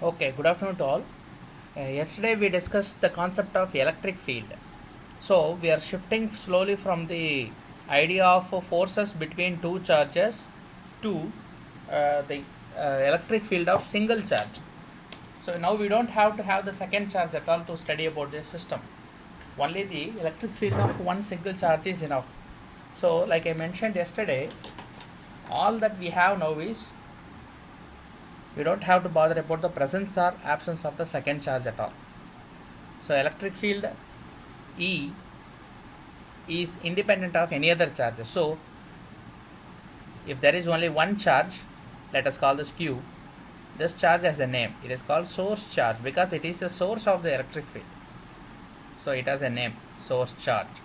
Okay, good afternoon to all. Yesterday we discussed the concept of electric field. So we are shifting slowly from the idea of forces between two charges to the electric field of single charge. So now we don't have to have the second charge at all to study about this system. Only the electric field of one single charge is enough. So like I mentioned yesterday, all that we have now is we don't have to bother about the presence or absence of the second charge at all. So electric field E is independent of any other charges. So if there is only one charge, let us call this Q. This charge has a name. It is called source charge because it is the source of the electric field. So it has a name, source charge.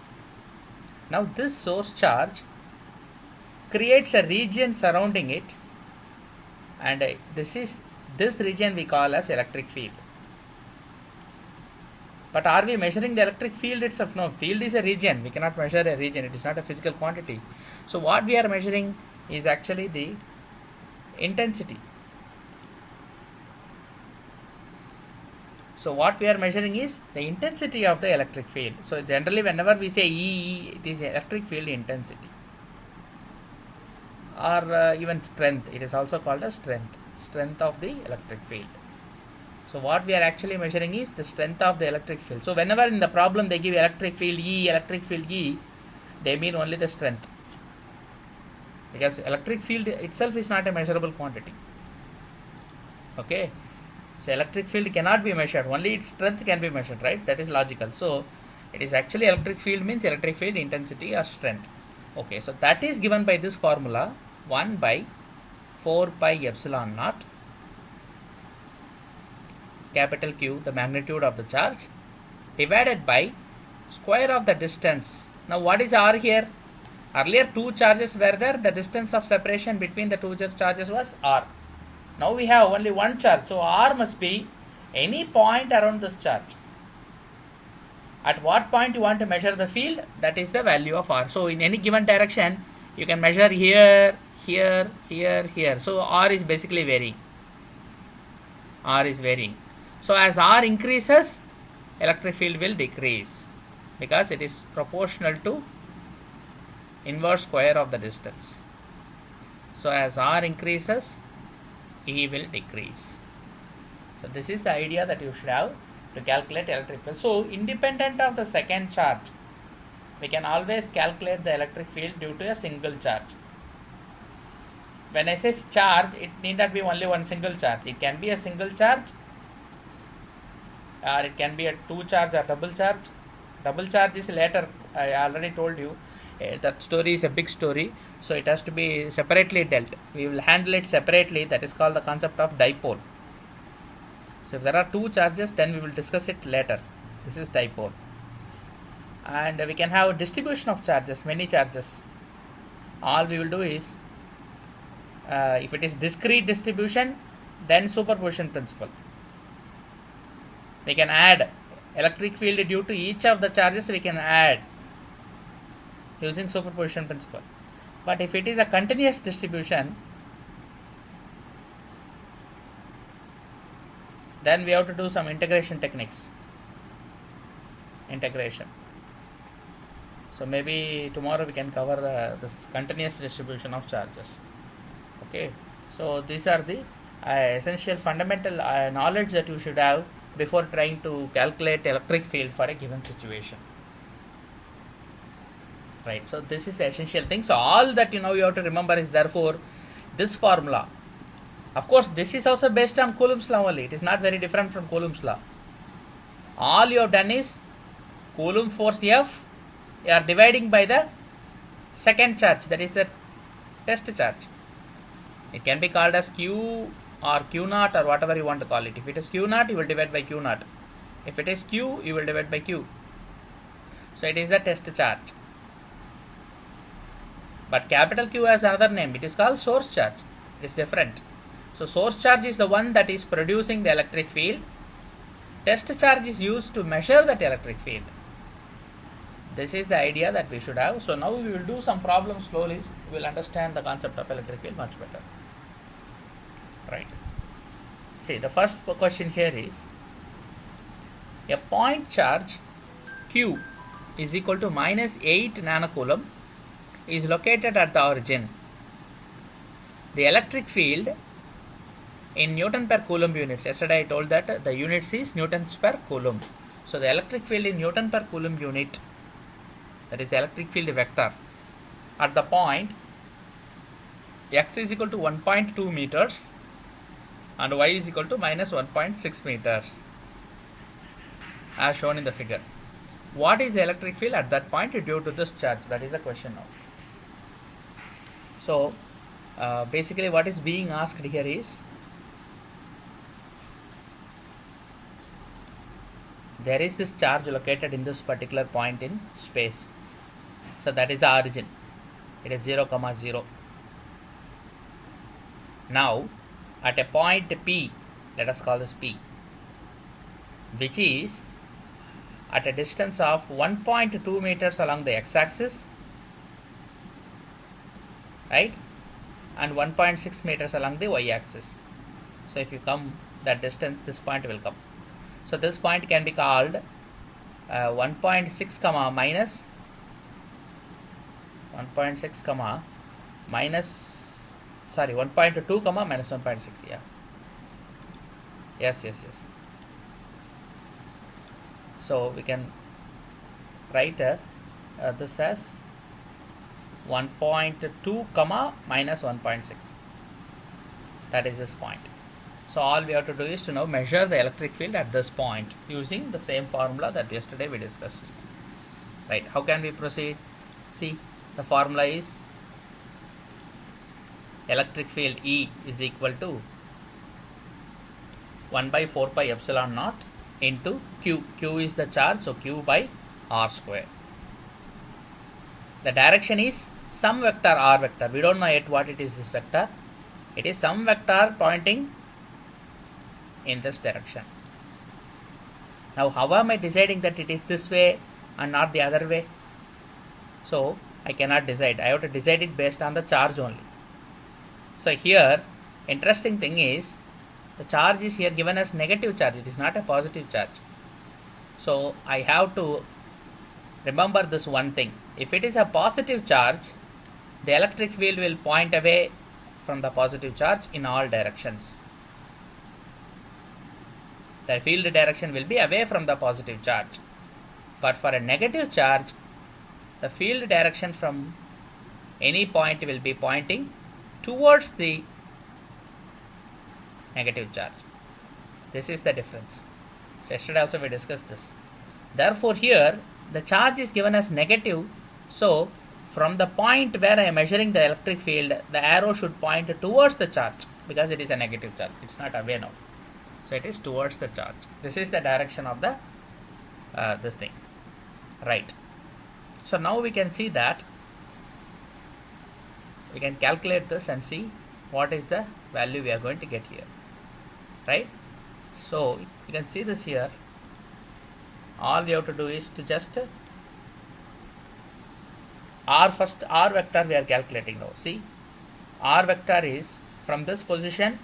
Now this source charge creates a region surrounding it, and this region we call as electric field. But are we measuring the electric field itself? No, field is a region. We cannot measure a region. It is not a physical quantity. So what we are measuring is actually the intensity. So what we are measuring is the intensity of the electric field. So generally whenever we say E, it is electric field intensity. Or even strength. It is also called as strength of the electric field. So what we are actually measuring is the strength of the electric field. So whenever in the problem they give electric field E, they mean only the strength. Because electric field itself is not a measurable quantity. Okay. So electric field cannot be measured. Only its strength can be measured, right? That is logical. So it is actually electric field means electric field intensity or strength. Okay. So that is given by this formula 1 by 4 pi epsilon naught capital Q, the magnitude of the charge, divided by square of the distance. Now what is R here? Earlier two charges were there, the distance of separation between the two charges was R. Now we have only one charge, so R must be any point around this charge. At what point you want to measure the field, that is the value of R. So in any given direction, you can measure here, here, here, here. So R is basically varying. R is varying. So as R increases, electric field will decrease because it is proportional to inverse square of the distance. So as R increases, E will decrease. So this is the idea that you should have to calculate electric field. So independent of the second charge, we can always calculate the electric field due to a single charge. When I say charge, it need not be only one single charge. It can be a single charge, or it can be a two charge or double charge. Double charge is later. I already told you that story is a big story, so it has to be separately dealt. We will handle it separately. That is called the concept of dipole. So if there are two charges, then we will discuss it later. This is dipole. And we can have distribution of charges, many charges. All we will do is, if it is discrete distribution, then superposition principle. We can add electric field due to each of the charges, we can add using superposition principle. But if it is a continuous distribution, then we have to do some integration techniques. Integration. So maybe tomorrow we can cover this continuous distribution of charges. Okay. So these are the essential fundamental knowledge that you should have before trying to calculate electric field for a given situation. Right. So this is the essential thing. So all that you have to remember is therefore this formula. Of course, this is also based on Coulomb's law only. It is not very different from Coulomb's law. All you have done is Coulomb force F, you are dividing by the second charge, that is the test charge. It can be called as Q or Q naught or whatever you want to call it. If it is Q naught, you will divide by Q naught. If it is Q, you will divide by Q. So it is the test charge. But capital Q has another name. It is called source charge. It is different. So source charge is the one that is producing the electric field. Test charge is used to measure that electric field. This is the idea that we should have. So now we will do some problems slowly. We will understand the concept of electric field much better. Right. See, the first question here is a point charge q is equal to minus 8 nanocoulomb is located at the origin. The electric field in Newton per Coulomb units. Yesterday I told that the units is Newtons per Coulomb. So the electric field in Newton per Coulomb unit, that is the electric field vector, at the point x is equal to 1.2 meters and y is equal to minus 1.6 meters as shown in the figure. What is the electric field at that point due to this charge? That is the question now. So basically what is being asked here is, there is this charge located in this particular point in space. So that is the origin. It is 0, 0. Now at a point P, let us call this P, which is at a distance of 1.2 meters along the x-axis, right, and 1.6 meters along the y-axis. So if you come that distance, this point will come. So this point can be called 1.6 comma minus 1.6 comma minus, sorry, 1.2 comma minus 1.6. Yeah, yes. So we can write this as 1.2 comma minus 1.6. That is this point. So all we have to do is to now measure the electric field at this point using the same formula that yesterday we discussed. Right, how can we proceed? See, the formula is electric field E is equal to 1 by 4 pi epsilon naught into Q. Q is the charge, so Q by R square. The direction is some vector R vector. We don't know yet what it is, this vector. It is some vector pointing in this direction. Now how am I deciding that it is this way and not the other way? So I cannot decide. I have to decide it based on the charge only. So here interesting thing is, the charge is here given as negative charge. It is not a positive charge. So I have to remember this one thing. If it is a positive charge, the electric field will point away from the positive charge in all directions. The field direction will be away from the positive charge. But for a negative charge, the field direction from any point will be pointing towards the negative charge. This is the difference. So yesterday also we discussed this. Therefore here the charge is given as negative. So from the point where I am measuring the electric field, the arrow should point towards the charge because it is a negative charge. It's not away now. So it is towards the charge. This is the direction of the this thing, right? So now we can see that we can calculate this and see what is the value we are going to get here, right? So you can see this here. All we have to do is to just R vector we are calculating now. See, R vector is from this position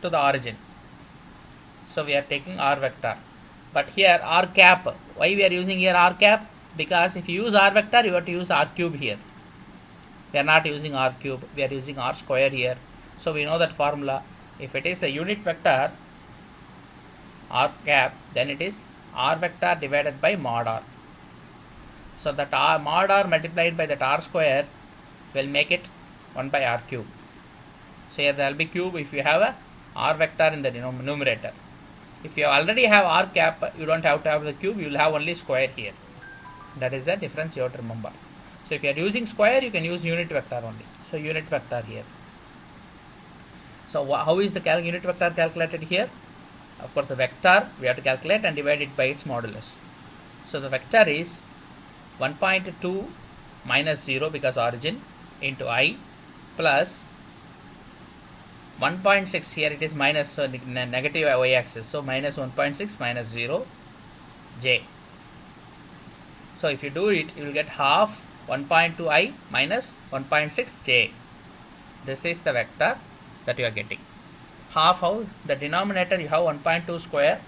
to the origin. So we are taking R vector. But here R cap, why we are using here R cap? Because if you use R vector, you have to use R cube here. We are not using R cube, we are using R square here. So we know that formula. If it is a unit vector R cap, then it is R vector divided by mod R. So that R mod R multiplied by that R square will make it 1 by R cube. So here there will be cube if you have a R vector in the numerator. If you already have R cap, you don't have to have the cube, you will have only square here. That is the difference you have to remember. So if you are using square, you can use unit vector only. So unit vector here. So how is the unit vector calculated here? Of course the vector we have to calculate and divide it by its modulus. So the vector is 1.2 minus 0 because origin into I plus 1.6, here it is minus, so negative y-axis, so minus 1.6 minus 0 j. So if you do it, you will get half 1.2i minus 1.6j. This is the vector that you are getting. half how the denominator you have 1.2 square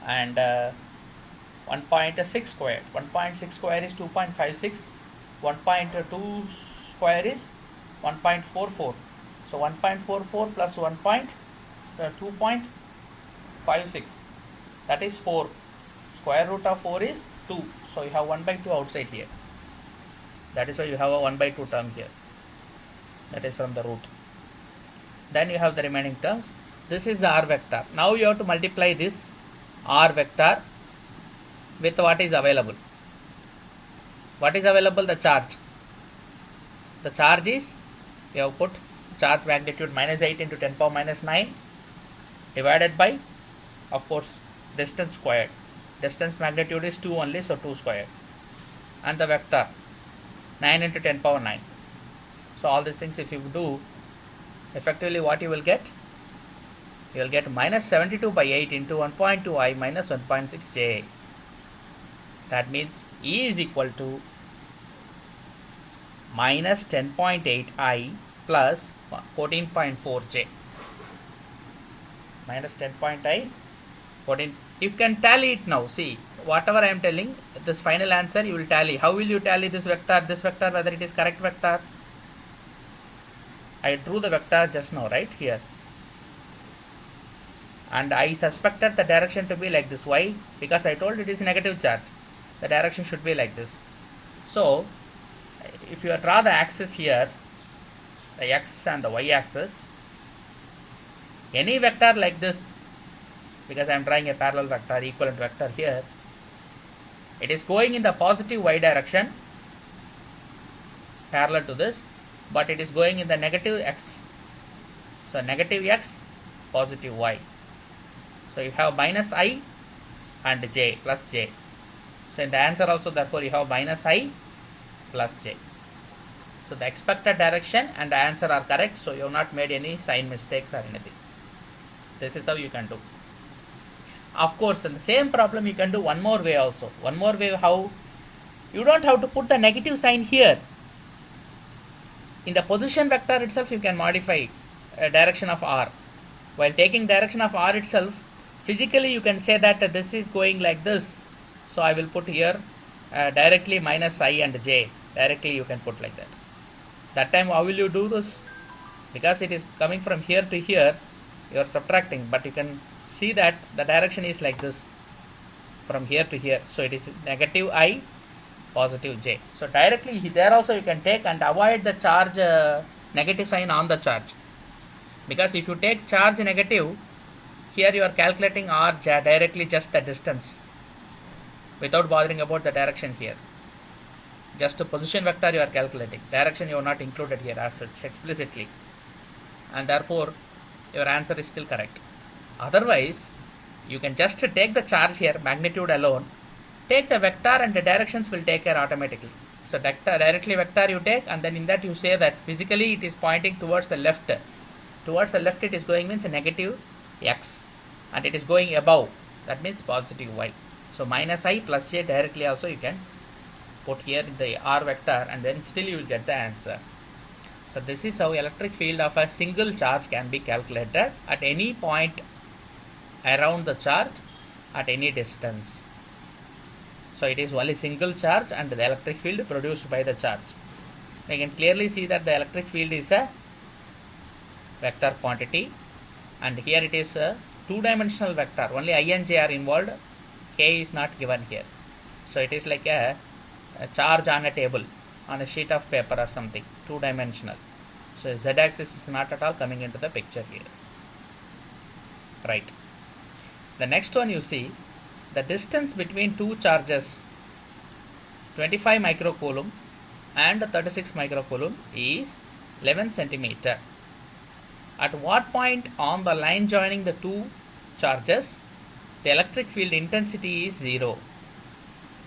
and 1.6 square. 1.6 square is 2.56. 1.2 square is 1.44. So 1.44 plus 2.56, that is 4. Square root of 4 is 2. So you have 1 by 2 outside here. That is why you have a 1 by 2 term here. That is from the root. Then you have the remaining terms. This is the r vector. Now you have to multiply this r vector with what is available. What is available? The charge. The charge is, you have put charge magnitude minus 8 into 10 power minus 9 divided by, of course, distance squared. Distance magnitude is 2 only, so 2 squared. And the vector 9 into 10 power 9. So all these things if you do, effectively what you will get? You will get minus 72 by 8 into 1.2 I minus 1.6 J. That means E is equal to minus 10.8 I plus 14.4 J. Minus 10.I 14. You can tally it now. See, whatever I am telling, this final answer you will tally. How will you tally this vector, whether it is correct vector? I drew the vector just now, right here. And I suspected the direction to be like this. Why? Because I told it is negative charge. The direction should be like this. So, if you draw the axis here, the x and the y axis, any vector like this, because I am drawing a parallel vector, equivalent vector here, it is going in the positive y direction parallel to this, but it is going in the negative x. So negative x, positive y. So you have minus I and j plus j. So in the answer also, therefore you have minus I plus j. So the expected direction and the answer are correct. So you have not made any sign mistakes or anything. This is how you can do. Of course, in the same problem you can do one more way also. One more way how? You don't have to put the negative sign here. In the position vector itself you can modify direction of r. While taking direction of r itself, physically you can say that this is going like this. So I will put here directly minus I and j. Directly you can put like that. That time how will you do this? Because it is coming from here to here, you are subtracting, but you can see that the direction is like this from here to here. So it is negative I, positive j. So directly there also you can take and avoid the charge negative sign on the charge. Because if you take charge negative, here you are calculating r directly just the distance without bothering about the direction here. Just a position vector you are calculating. Direction you are not included here as such explicitly. And therefore your answer is still correct. Otherwise, you can just take the charge here, magnitude alone, take the vector and the directions will take care automatically. So directly vector you take, and then in that you say that physically it is pointing towards the left. Towards the left it is going means negative x, and it is going above, that means positive y. So minus I plus j directly also you can put here the r vector, and then still you will get the answer. So this is how electric field of a single charge can be calculated at any point around the charge at any distance. So it is only single charge and the electric field produced by the charge. We can clearly see that the electric field is a vector quantity, and here it is a two-dimensional vector. Only I and j are involved. K is not given here. So it is like a charge on a table, on a sheet of paper or something, two-dimensional. So z-axis is not at all coming into the picture here. Right. The next one you see, the distance between two charges 25 microcoulomb and 36 microcoulomb is 11 centimeter. At what point on the line joining the two charges the electric field intensity is 0?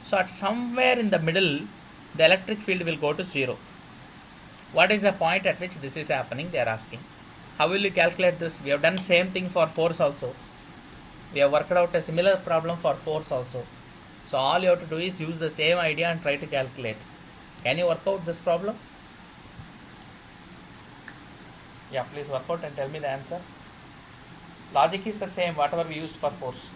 So at somewhere in the middle the electric field will go to 0. What is the point at which this is happening, they are asking. How will you calculate this? We have done same thing for force also. We have worked out a similar problem for force also. So all you have to do is use the same idea and try to calculate. Can you work out this problem? Yeah, please work out and tell me the answer. Logic is the same, whatever we used for force.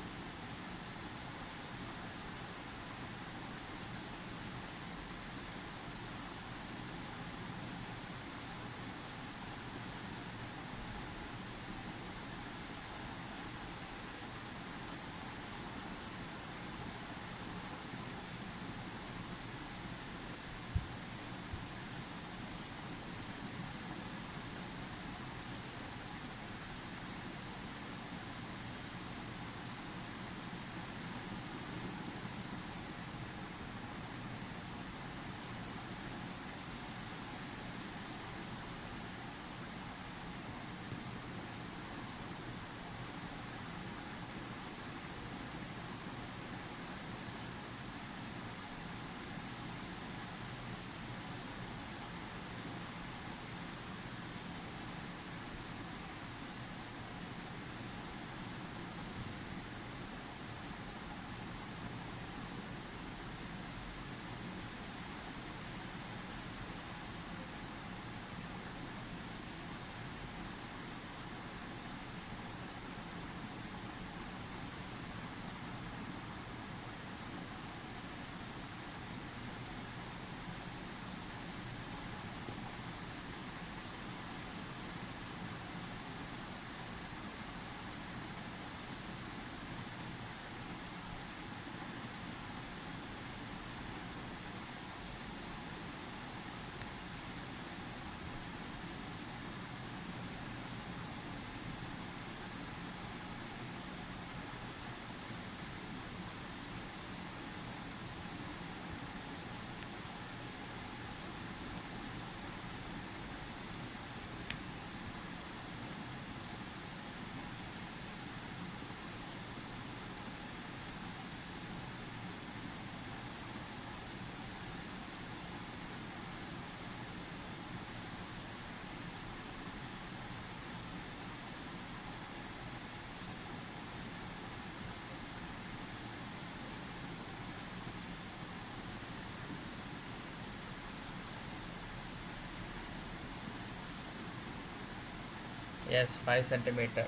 Yes, 5 centimeter.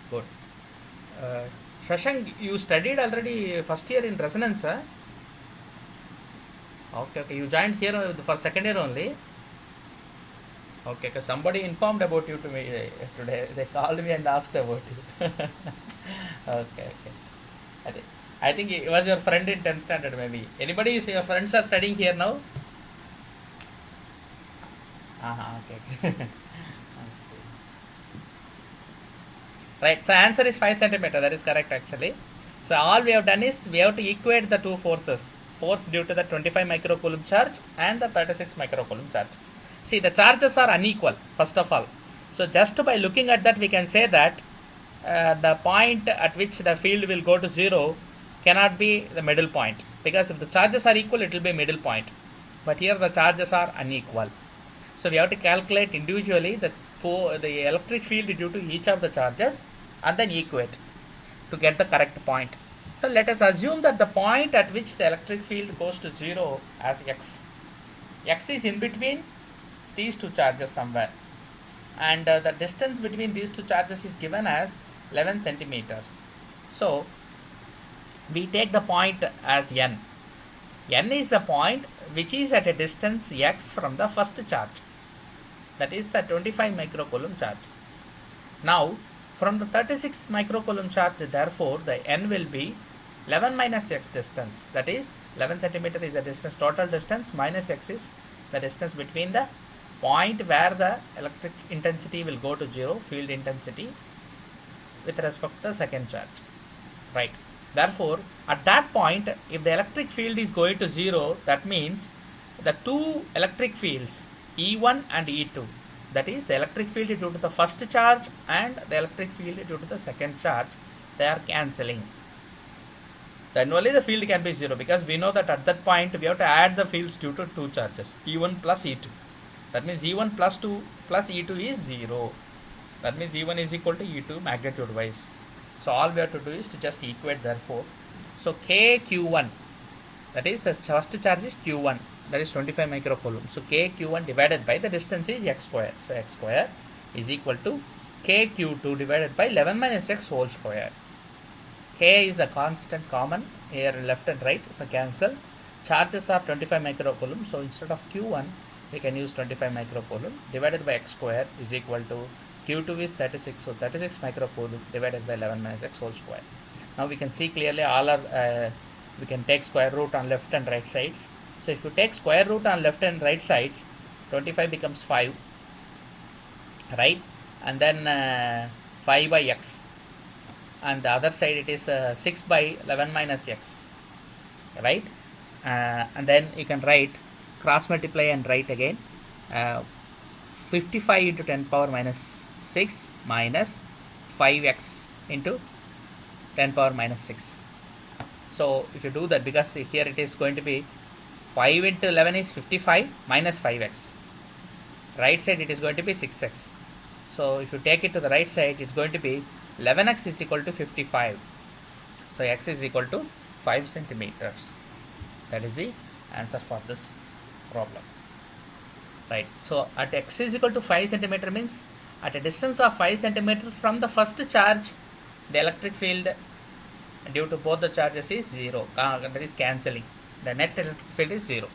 Good. Uh, Shashank, you studied already first year in resonance, huh? Okay, okay. You joined here for second year only. Okay, because somebody informed about you to me today. They called me and asked about you. Okay, okay. I think, I think it was your friend in 10th standard maybe. Anybody, is your friends are studying here now? Okay, okay. Right, so answer is 5 centimeter. That is correct actually. So all we have done is we have to equate the two forces. Force due to the 25 microcoulomb charge and the 36 microcoulomb charge. See, the charges are unequal first of all. So just by looking at that we can say that the point at which the field will go to 0 cannot be the middle point, because if the charges are equal it will be middle point, but here the charges are unequal. So we have to calculate individually the electric field due to each of the charges and then equate to get the correct point. So let us assume that the point at which the electric field goes to 0 as x. X is in between these two charges somewhere, and the distance between these two charges is given as 11 centimeters. So we take the point as n. N is the point which is at a distance x from the first charge, that is the 25 microcoulomb charge. Now from the 36 microcoulomb charge, therefore the n will be 11 minus x distance, that is 11 centimeter is the distance, total distance, minus x is the distance between the point where the electric intensity will go to 0, field intensity, with respect to the second charge, right? Therefore at that point, if the electric field is going to 0, that means the two electric fields E1 and E2, that is the electric field due to the first charge and the electric field due to the second charge, they are cancelling. Then only the field can be 0, because we know that at that point we have to add the fields due to two charges, E1 plus E2. That means E1 plus 2 plus E2 is 0. That means E1 is equal to E2 magnitude wise. So all we have to do is to just equate, therefore. So KQ1, that is the first charge is Q1, that is 25 microcoulomb. So KQ1 divided by the distance is x square. So x square is equal to kq2 divided by 11 minus x whole square. K is a constant common here left and right, so cancel. Charges are 25 microcoulomb, so instead of q1 we can use 25 microcoulomb divided by x square is equal to q2 is 36, so 36 microcoulomb divided by 11 minus x whole square. Now we can see clearly all are we can take square root on left and right sides. So if you take square root on left and right sides, 25 becomes 5, right? And then 5 by x, and the other side it is 6 by 11 minus x, right? And then you can write, cross multiply and write again, 55 into 10 power minus 6 minus 5x into 10 power minus 6. So if you do that, because here it is going to be 5 into 11 is 55 minus 5x, right side it is going to be 6x. So if you take it to the right side, it's going to be 11x is equal to 55. So x is equal to 5 centimeters. That is the answer for this problem, right? So at x is equal to 5 centimeter means at a distance of 5 centimeter from the first charge, the electric field due to both the charges is 0. That is cancelling. The net electric field is 0.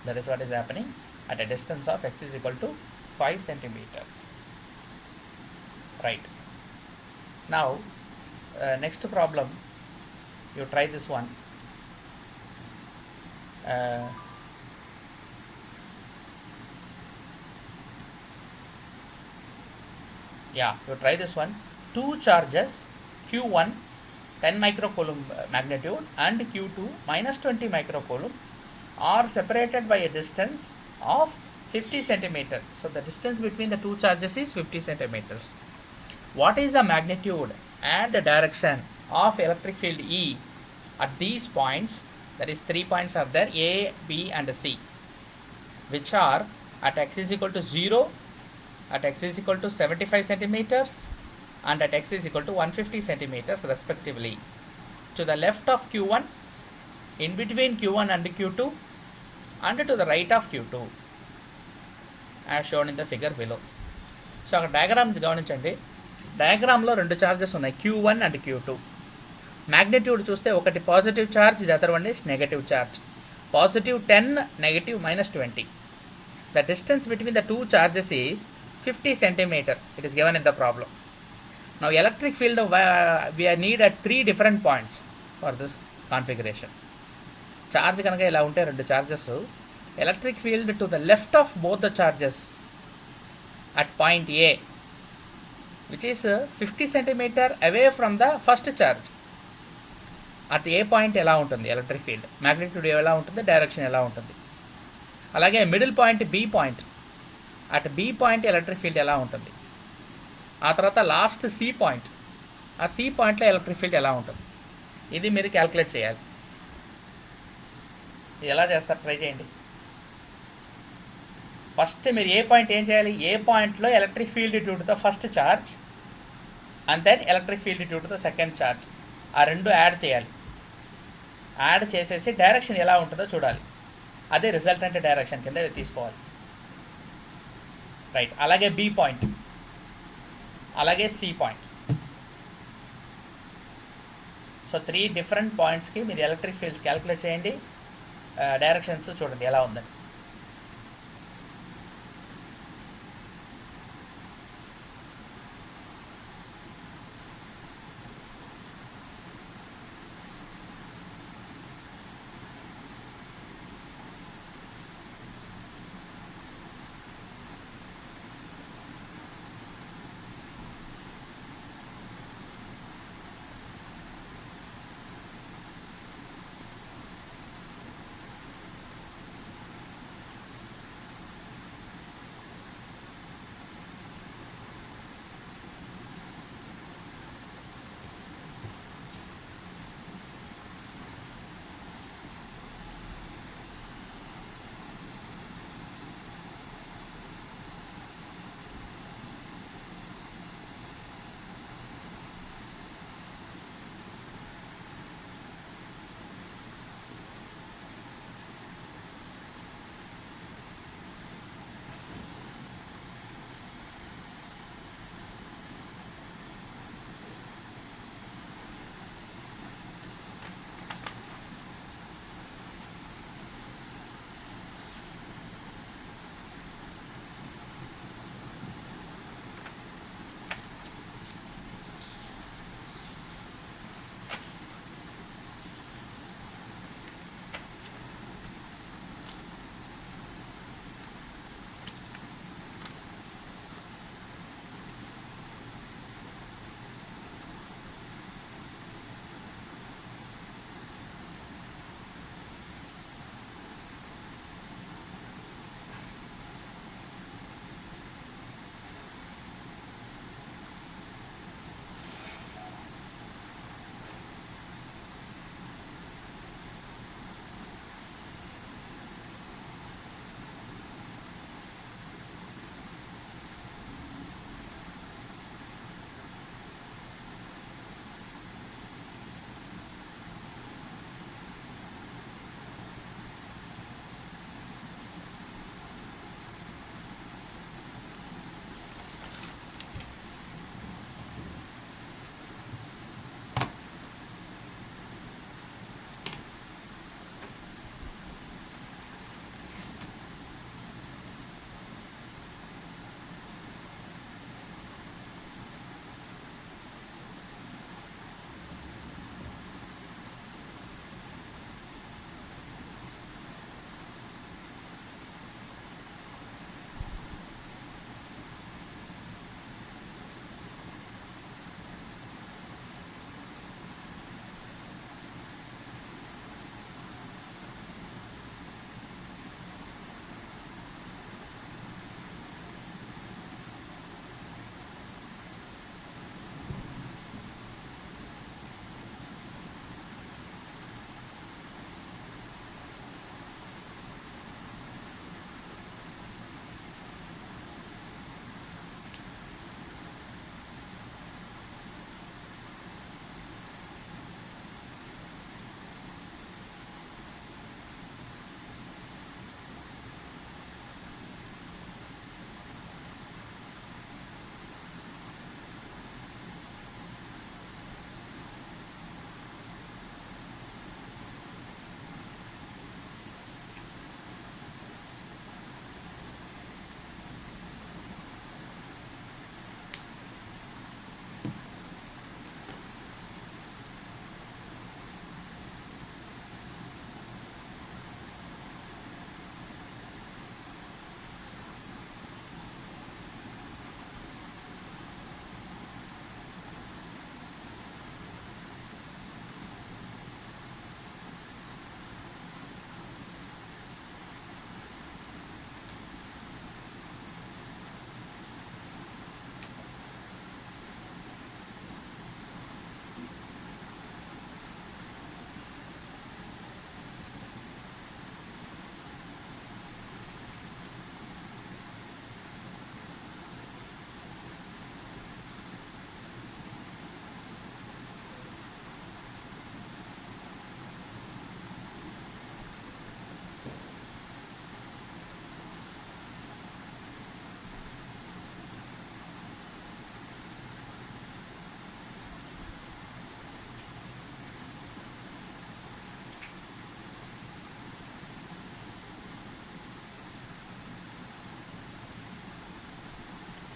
That is what is happening at a distance of x is equal to 5 centimeters. Right. Now, next problem, you try this one. Yeah, you try this one. Two charges, Q1 10 microcoulomb magnitude and Q2 minus 20 microcoulomb are separated by a distance of 50 centimeters. So the distance between the two charges is 50 centimeters. What is the magnitude and the direction of electric field E at these points? That is 3 points are there, A, B and C, which are at x is equal to 0, at x is equal to 75 centimeters and at x is equal to 150 centimeters respectively. To the left of Q1, in between Q1 and Q2, and to the right of Q2 as shown in the figure below. So diagram గమనించండి. డయాగ్రామ్లో రెండు charges ఉన్నాయి, Q1 and Q2. Magnitude చూస్తే ఒకటి positive charge, the other one is negative charge. Positive 10, negative -20. The distance between the two charges is 50 centimeter. It is given in the problem. Now electric field we need at 3 different points for this configuration. Charge కనుక ఇలా ఉంటే రెండు charges, electric field to the left of both the charges at point A, which is 50 centimeter away from the first charge, at A point ఎలా ఉంటుంది electric field, magnitude ఎలా ఉంటుంది, direction ఎలా ఉంటుంది. అలాగే middle point B point, at B point electric field ఎలా ఉంటుంది. ఆ తర్వాత లాస్ట్ సి పాయింట్, ఆ సి పాయింట్లో ఎలక్ట్రిక్ ఫీల్డ్ ఎలా ఉంటుంది. ఇది మీరు క్యాల్కులేట్ చేయాలి. ఇది ఎలా చేస్తారు ట్రై చేయండి. ఫస్ట్ మీరు ఏ పాయింట్ ఏం చేయాలి, ఏ పాయింట్లో electric field due to the first charge and then electric field due to the second charge, ఆ రెండు యాడ్ చేయాలి. యాడ్ చేసేసి డైరెక్షన్ ఎలా ఉంటుందో చూడాలి. అదే రిజల్టెంట్ డైరెక్షన్ కింద తీసుకోవాలి, రైట్. అలాగే బి పాయింట్, అలాగే సి పాయింట్. సో 3 డిఫరెంట్ పాయింట్స్కి మీరు ఎలక్ట్రిక్ ఫీల్డ్స్ క్యాలిక్యులేట్ చేయండి, డైరెక్షన్స్ చూడండి ఎలా ఉందని.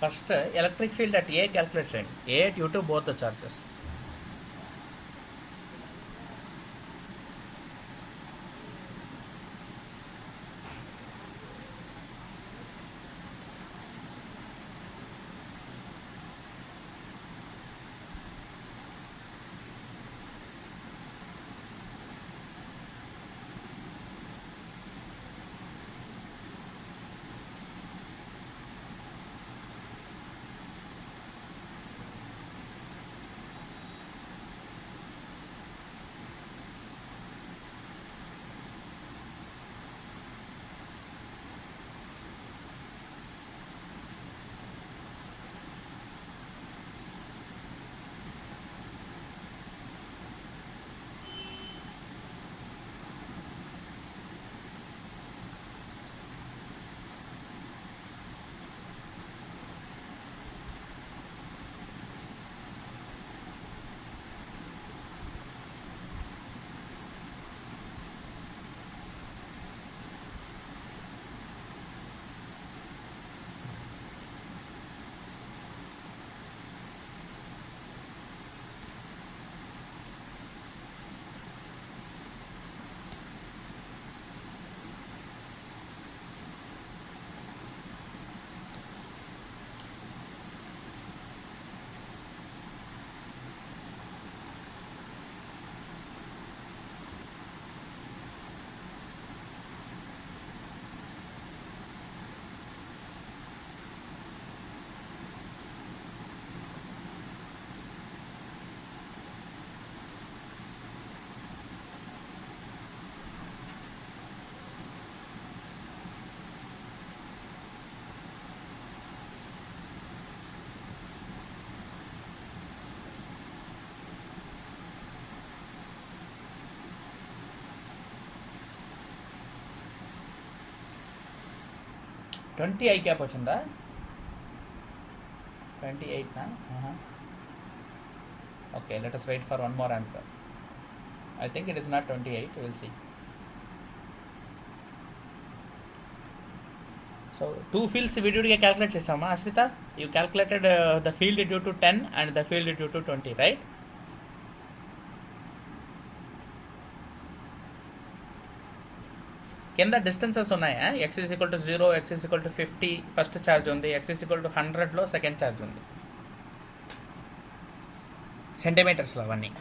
First, electric field at A calculate చేయండి. A due to both the charges. Twenty I cap వచ్చిందా? 28 Okay, let us wait for one more answer. I think it is not 28. We'll see. So two fields విడివిడిగా calculate చేసామా Ashritha? You calculated the field due to 10 and the field due to 20, right? కింద distances ఉన్నాయా? x is equal to 0, x is equal to 50 first charge ఉంది, x is equal to 100లో second charge ఉంది. సెంటీమీటర్స్లో అవన్నీ.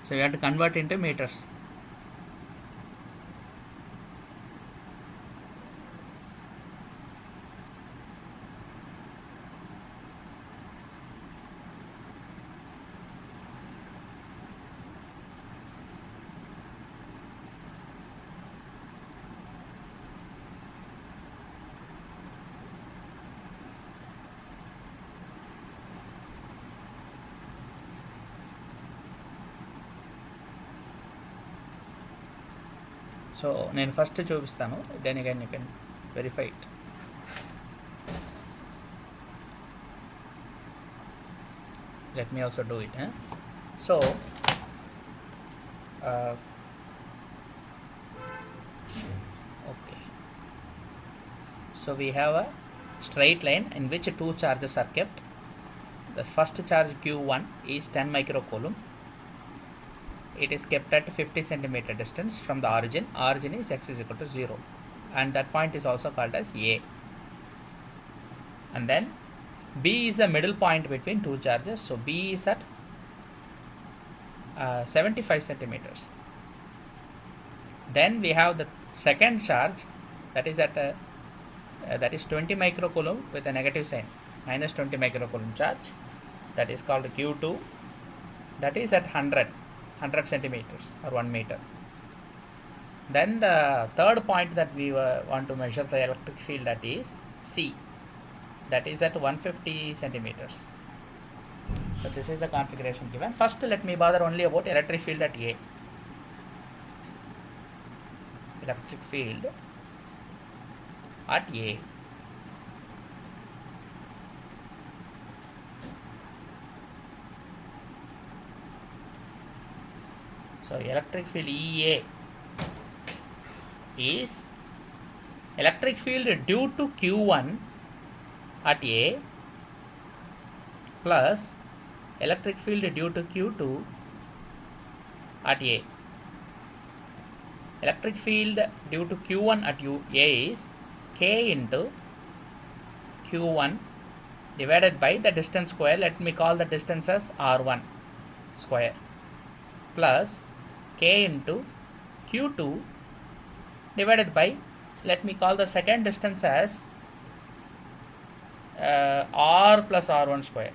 So you have to convert into metres. సో నేను first చూపిస్తాను, then again you can verify it. Let me also do it. So okay, so we have a straight line in which two charges are kept. The first charge q1 is 10 microcoulomb. It is kept at 50 centimeter distance from the origin. Origin is x is equal to 0, and that point is also called as A. And then B is the middle point between two charges, so B is at 75 centimeters. Then we have the second charge that is at that is 20 microcoulomb with a negative sign, minus 20 microcoulomb charge, that is called Q2, that is at 100 centimeters or 1 meter. Then the third point that we want to measure the electric field, that is C, that is at 150 centimeters. So this is the configuration given. First let me bother only about electric field at A. Electric field at A. So electric field EA is electric field due to Q1 at A plus electric field due to Q2 at A. Electric field due to Q1 at A is K into Q1 divided by the distance square. Let me call the distance as R1 square plus K into Q2 divided by, let me call the second distance as R plus R1 square.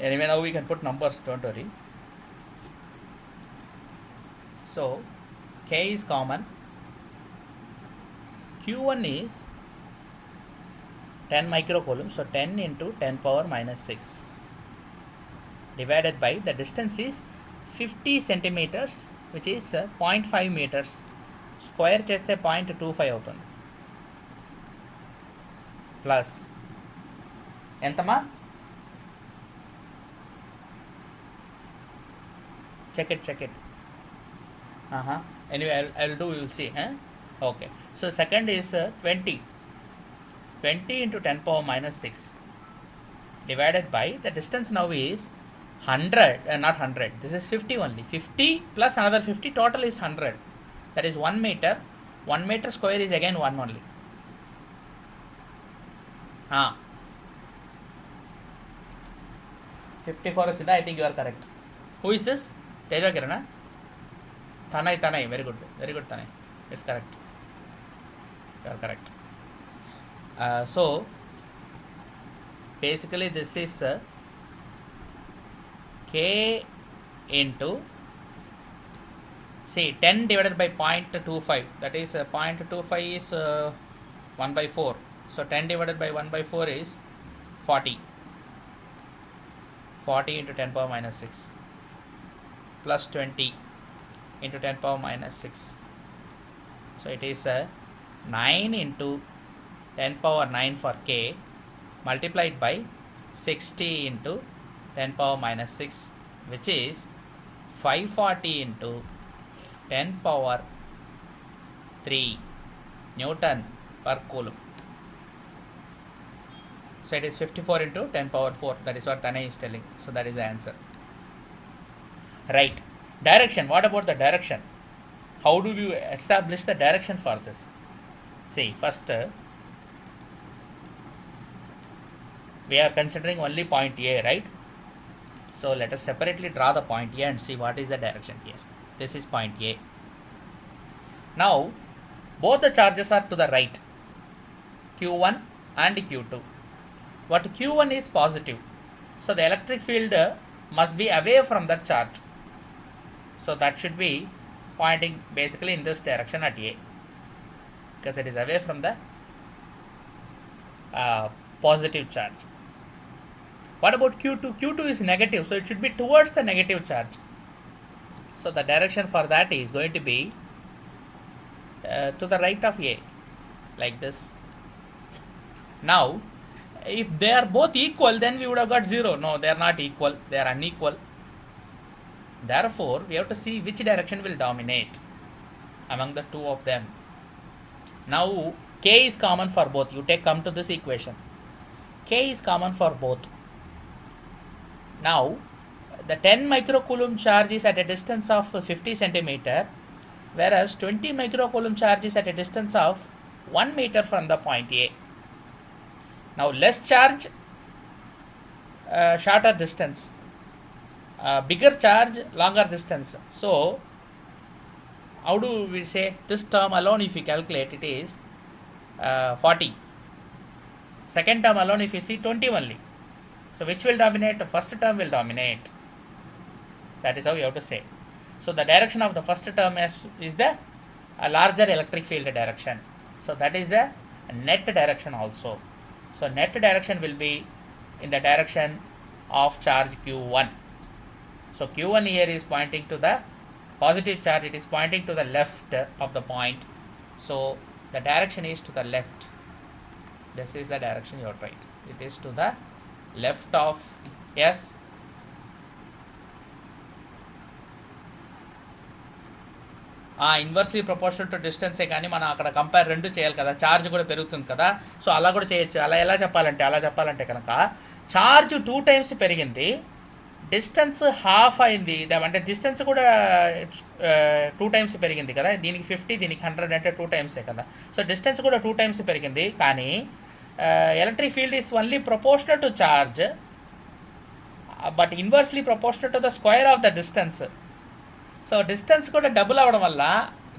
Anyway, now we can put numbers, don't worry. So K is common. Q1 is 10 microcoulomb, so 10 into 10 power minus 6 divided by the distance is 50 centimeters, which is 0.5 meters. Square చేస్తే 0.25 అవుతుంది plus ఎంతమా check it anyway I'll do, you'll see. Okay, so second is 20 into 10 power minus 6 divided by the distance now is 100, not 100, this is 50 only. 50 plus another 50, total is 100, that is 1 meter. 1 meter square is again 1 only. 54 వచ్చిందా? I think you are correct. Who is this? Teja Kirana? Tanai, very good Tanai, it's correct, you are correct. So basically this is K into, see, 10 divided by 0.25, that is 0.25 is 1 by 4, so 10 divided by 1 by 4 is 40 into 10 power minus 6 plus 20 into 10 power minus 6, so it is 9 into 10 power 9 for K multiplied by 60 into 10 power minus 6, which is 540 into 10 power 3 Newton per coulomb. So it is 54 into 10 power 4, that is what Tanay is telling, so that is the answer. Right. Direction, what about the direction? How do you establish the direction for this? See, first we are considering only point A, right? So let us separately draw the point A and see what is the direction here. This is point A. Now both the charges are to the right, Q1 and Q2, but Q1 is positive, so the electric field must be away from that charge, so that should be pointing basically in this direction at A, because it is away from the positive charge. What about Q2? Q2 is negative, so it should be towards the negative charge, so the direction for that is going to be to the right of A, like this. Now if they are both equal, then we would have got 0. No, they are not equal, they are unequal. Therefore we have to see which direction will dominate among the two of them. Now K is common for both. You come to this equation, K is common for both. Now the 10 microcoulomb charge is at a distance of 50 centimeter, whereas 20 microcoulomb charge is at a distance of 1 meter from the point A. Now less charge, shorter distance, bigger charge, longer distance. So how do we say this term alone? If you calculate, it is 40. Second term alone, if you see, 20 only. So which will dominate? The first term will dominate. That is how you have to say. So the direction of the first term is the larger electric field direction. So that is the net direction also. So net direction will be in the direction of charge Q1. So Q1 here is pointing to the positive charge, it is pointing to the left of the point. So the direction is to the left. This is the direction you are right. It is to the left of, yes, inversely proportional to distance, కానీ మనం అక్కడ compare రెండు చేయాలి కదా, charge కూడా పెరుగుతుంది కదా. So అలా కూడా చేయొచ్చు. అలా చెప్పాలంటే కనుక ఛార్జ్ 2 టైమ్స్ పెరిగింది, డిస్టెన్స్ హాఫ్ అయింది, అంటే డిస్టెన్స్ కూడా 2 టైమ్స్ పెరిగింది కదా. దీనికి 50, దీనికి 100 అంటే 2 టైమ్సే కదా. సో డిస్టెన్స్ కూడా 2 టైమ్స్ పెరిగింది, కానీ electric field is only proportional to charge but inversely proportional to the square of the distance. So distance కూడా డబుల్ అవ్వడం వల్ల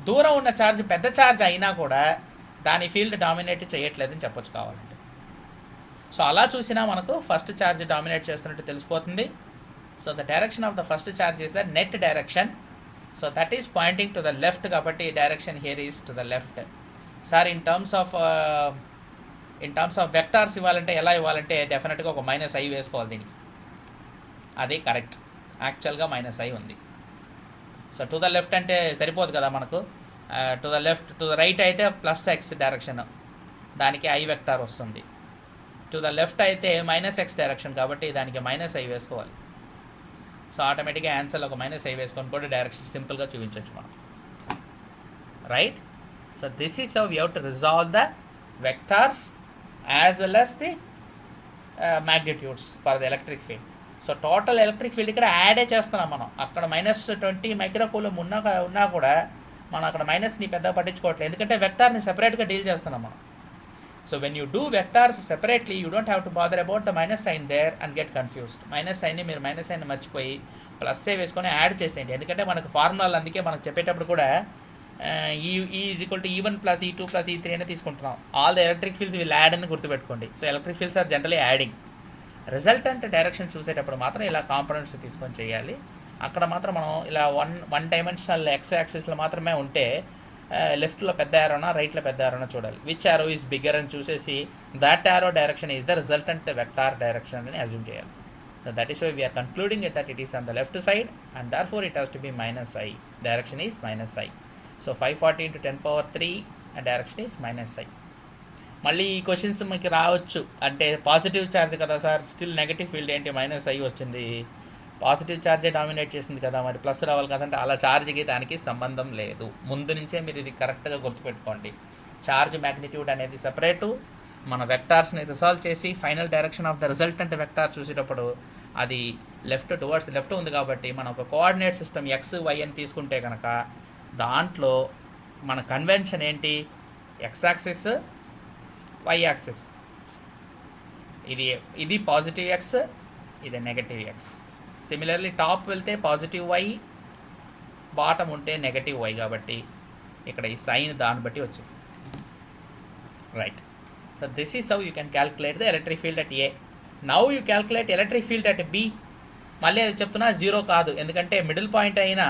దూరం ఉన్న ఛార్జ్ పెద్ద ఛార్జ్ అయినా కూడా దాని ఫీల్డ్ డామినేట్ చేయట్లేదని చెప్పొచ్చు కావాలంటే. సో అలా చూసినా మనకు ఫస్ట్ ఛార్జ్ డామినేట్ చేస్తున్నట్టు తెలిసిపోతుంది. So the direction of the first charge is the net direction. So that is pointing to the left, కాబట్టి direction here is to the left. Sir in terms of vectors ఇవ్వాలంటే ఎలా ఇవ్వాలంటే డెఫినెట్గా ఒక -i వేసుకోవాలి దీనికి. అది కరెక్ట్, యాక్చువల్గా -i ఉంది. సో టు ద లెఫ్ట్ అంటే సరిపోదు కదా మనకు. To the left, to the right అయితే +x డైరెక్షన్, దానికి i వెక్టార్ వస్తుంది. టు ద లెఫ్ట్ అయితే -x డైరెక్షన్, కాబట్టి దానికి -i వేసుకోవాలి. సో ఆటోమేటిక్గా ఆన్సర్లో ఒక -i వేసుకొని కూడా డైరెక్షన్ సింపుల్గా చూపించవచ్చు మనం, right. So this is how we have to resolve the vectors as well as the magnitudes for the electric field. So total electric field ఇక్కడ యాడే చేస్తున్నాం మనం. అక్కడ -20 మైక్రోకూలం ఉన్నా కూడా మనం అక్కడ మైనస్ని పెద్దగా పట్టించుకోవట్లేదు, ఎందుకంటే వెక్టార్ని సెపరేట్గా డీల్ చేస్తున్నాం మనం. So when you do vectors separately you don't have to bother about the -sign there and get confused. -sign మీరు -sign మర్చిపోయి +a వేసుకొని యాడ్ చేసేయండి, ఎందుకంటే మనకు ఫార్ములాలు అందుకే మనకు చెప్పేటప్పుడు కూడా E = E1 + E2 + E3 అని తీసుకుంటున్నాం. All the electric fields will add అని గుర్తుపెట్టుకోండి. So electric fields are generally adding. Resultant direction చూసేటప్పుడు మాత్రం ఇలా కాంపోనెంట్స్ తీసుకొని చేయాలి. అక్కడ మాత్రం మనం ఇలా వన్ డైమెన్షనల్ x యాక్సిస్లో మాత్రమే ఉంటే లెఫ్ట్లో పెద్ద యారోనా రైట్లో పెద్ద యారోనా చూడాలి. విచ్ యారో ఈజ్ బిగ్గర్ అని చూసేసి that arrow direction is the resultant vector direction అని అజ్యూమ్ చేయాలి. That is why we're concluding it that it is on the left side and therefore it has to be -i. Direction is -i. So 540 × 10⁻³ direction is -i. మళ్ళీ ఈ questions మీకు రావచ్చు, అంటే positive charge కదా sir, still negative field ఏంటి -i వచ్చింది, positive ఛార్జే dominate చేసింది కదా, మరి ప్లస్ రావాలి కదంటే అలా ఛార్జ్కి దానికి సంబంధం లేదు. ముందు నుంచే మీరు ఇది కరెక్ట్గా గుర్తుపెట్టుకోండి. ఛార్జ్ మ్యాగ్నిట్యూడ్ అనేది సపరేటు. మన వెక్టార్స్ని రిసాల్వ్ చేసి final direction of the resultant vector చూసేటప్పుడు అది టువర్డ్స్ లెఫ్ట్ ఉంది, కాబట్టి మనం ఒక కోఆర్డినేట్ సిస్టమ్ XY అని తీసుకుంటే కనుక దాంట్లో మన కన్వెన్షన్ ఏంటి, x యాక్సిస్ y యాక్సిస్, ఇది పాజిటివ్ x, ఇది నెగటివ్ x. సిమిలర్లీ టాప్ వెళ్తే పాజిటివ్ y, బాటమ్ ఉంటే నెగటివ్ y, కాబట్టి ఇక్కడ ఈ సైన్ దాన్ని బట్టి వచ్చింది, right. So this is how you can calculate the electric field at A. Now you calculate electric field at B. మళ్ళీ అది చెప్తున్నా 0 కాదు, ఎందుకంటే మిడిల్ పాయింట్ అయినా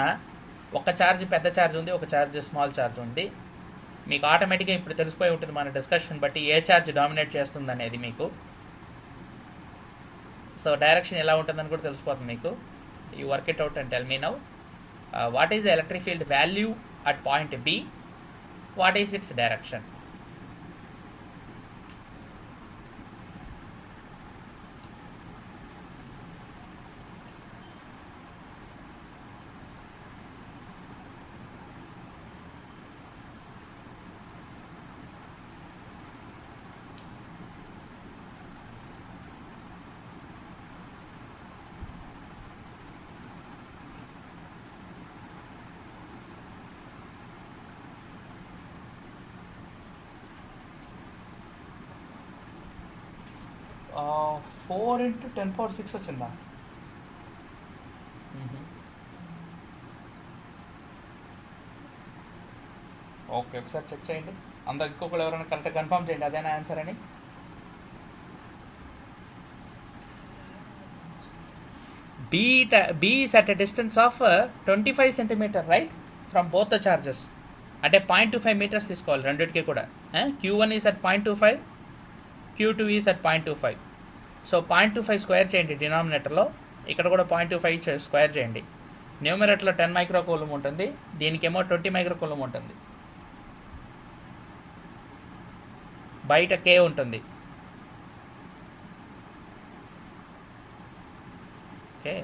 ఒక ఛార్జ్ పెద్ద ఛార్జ్ ఉంది, ఒక ఛార్జ్ స్మాల్ ఛార్జ్ ఉంది. మీకు ఆటోమేటిక్గా ఇప్పుడు తెలిసిపోయి ఉంటుంది మన డిస్కషన్ బట్టి ఏ ఛార్జ్ డామినేట్ చేస్తుంది అనేది మీకు. సో డైరెక్షన్ ఎలా ఉంటుందని కూడా తెలిసిపోతుంది మీకు. You work it out and tell me now what is the electric field value at point B, what is it's direction. ఆ, 4 × 10⁻⁶ వచ్చిందా? ఓకే, ఒకసారి చెక్ చేయండి. అందరు ఇంకొకరు ఎవరైనా కరెక్ట్గా కన్ఫర్మ్ చేయండి అదేనా ఆన్సర్ అని. B is at a distance of 25 centimeter, right, from both the charges. అంటే 0.25 meters తీసుకోవాలి రెండింటికి కూడా. Q1 is at 0.25, Q2 is at 0.25. So 0.25 square చేయండి డినామినేటర్లో, ఇక్కడ కూడా 0.25 స్క్వేర్ చేయండి. న్యూమరేటర్లో 10 మైక్రోకూలం ఉంటుంది, దీనికేమో 20 మైక్రోకూలం ఉంటుంది, బయట K ఉంటుంది. Okay,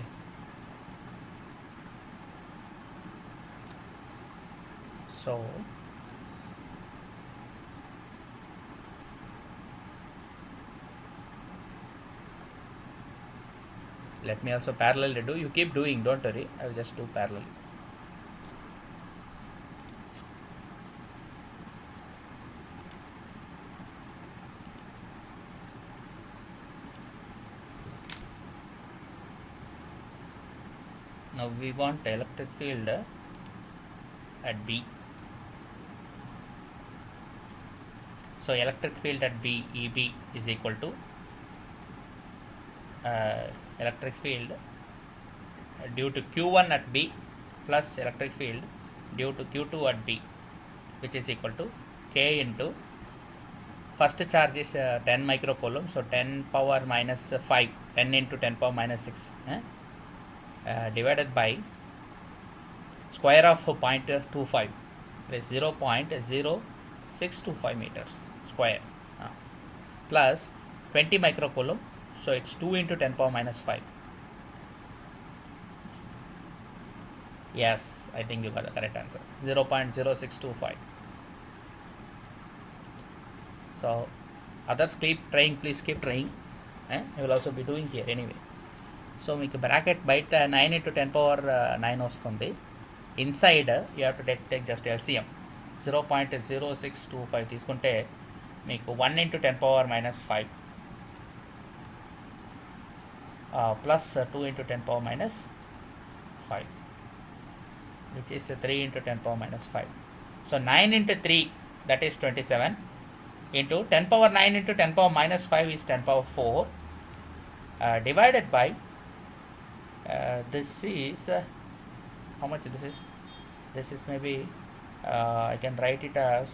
So let me also parallelly do. You keep doing, don't worry. I will just do parallel. Now we want electric field at B. So electric field at B, EB, is equal to electric field due to Q1 at B plus electric field due to Q2 at B, which is equal to K into first charge is 10 microcoulomb, so 10 power minus 5, 10 into 10 power minus 6 divided by square of 0.25, that is 0.0625 meters square, plus 20 microcoulomb, so it's 2 into 10 power minus 5. Yes, I think you got the correct answer, 0.0625. So others keep trying, please keep trying. I will also be doing here anyway. So మీకు bracket బయట 9 into 10 power 9 వస్తుంది. Inside you have to take just LCM 0.0625 తీసుకుంటే మీకు 1 into 10 power minus 5 plus 2 into 10 power minus 5, which is 3 into 10 power minus 5. So 9 into 3, that is 27, into 10 power 9 into 10 power minus 5 is 10 power 4, divided by this is how much this is maybe I can write it as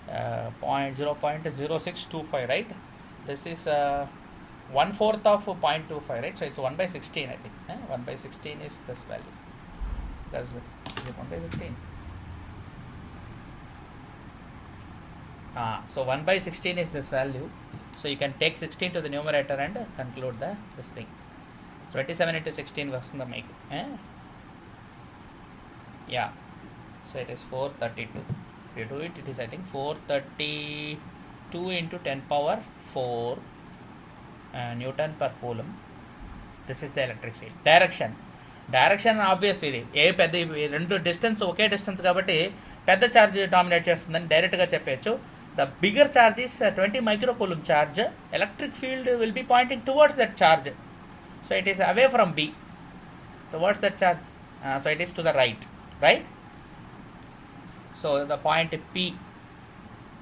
0.0625, right? This is 1/4 of 0.25, right? So it's 1 by 16, I think. 1 by 16 is this value. That's it. 1 by 16. So 1 by 16 is this value. So you can take 16 to the numerator and conclude this thing. 27 into 16 వస్తుందా మీకు? Yeah. So it is 432. If you do it, it is I think 432 into 10 power 4 Newton per coulomb. This is the electric field. Direction obvious, ఇది పెద్ద రెండు distance ఒకే distance కాబట్టి పెద్ద charge dominate చేస్తుందని డైరెక్ట్గా చెప్పచ్చు. The bigger charge is 20 microcoulomb charge. Electric field will be Poynting towards that charge. So it is away from B towards that charge. So it is to the right. So the point P,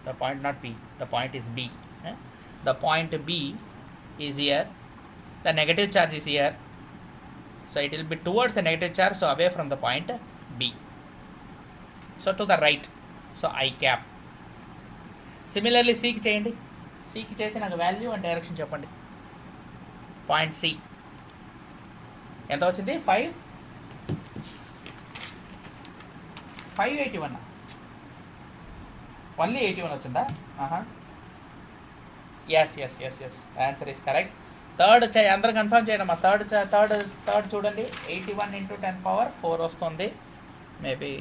the point not P, the point is B. The point B is here. The negative charge is here. So it will be towards the negative charge. So away from the point B. So to the right. So I cap. Similarly C కి చేయండి. C కి చేసి నాకు value and direction చెప్పండి. Point C ఎంత వచ్చింది? 581. Only 81 వచ్చిందా? Yes answer is correct. Third అందరూ కన్ఫర్మ్ చేయండి అమ్మా. థర్డ్ చూడండి, 81 into 10 power 4 వస్తుంది. Maybe